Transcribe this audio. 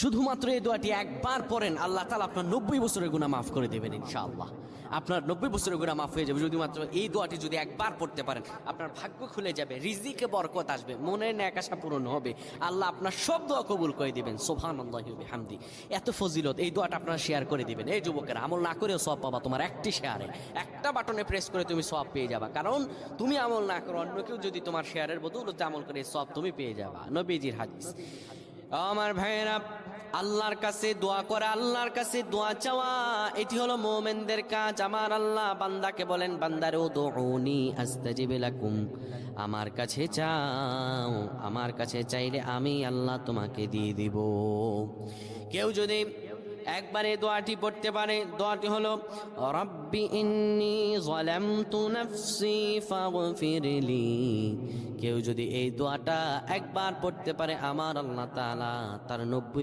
শুধুমাত্র এই দোয়াটি একবার পড়েন, আল্লাহ তাআলা আপনার 90 বছরের গুনাহ মাফ করে দেবেন ইনশাআল্লাহ। আপনার 90 বছরের গুনাহ মাফ হয়ে যাবে যদি মাত্র এই দোয়াটি যদি একবার পড়তে পারেন। আপনার ভাগ্য খুলে যাবে, রিজিকে বরকত আসবে, মনের ন্যাক আশা পূরণ হবে, আল্লাহ আপনার সব দোয়া কবুল করে দিবেন। সুবহানাল্লাহি ওয়া বিহামদি। এত ফজিলত, এই দোয়াটা আপনারা শেয়ার করে দিবেন। এই যুবকেরা, আমল না করেও সওয়াব পাবা। তোমার একটি শেয়ারে, একটা বাটনে প্রেস করে তুমি সওয়াব পেয়ে যাবা। কারণ তুমি আমল না করো, অন্য কেউ যদি তোমার শেয়ারের বদৌলতে আমল করে, সওয়াব তুমি পেয়ে যাবা। নবীজির হাদিস। আমার ভাইয়েরা, আল্লাহর কাছে দোয়া করা, আল্লাহর কাছে দোয়া চাওয়া, এটি হলো মুমিনদের কাজ। আমার আল্লাহ বান্দাকে বলেন, বান্দারে উদউনি আস্তাজিব লাকুম, আমার কাছে চাও, আমার কাছে চাইলে আমি আল্লাহ তোমাকে দিয়ে দিব। কেউ যদি একবারে দোয়াটি পড়তে পারে, দোয়াটি হলো রব্বি ইন্নী যালামতু নাফসি ফাগফিরলি। কেউ যদি এই দোয়াটা একবার পড়তে পারে, আমার আল্লাহ তাআলা তার 90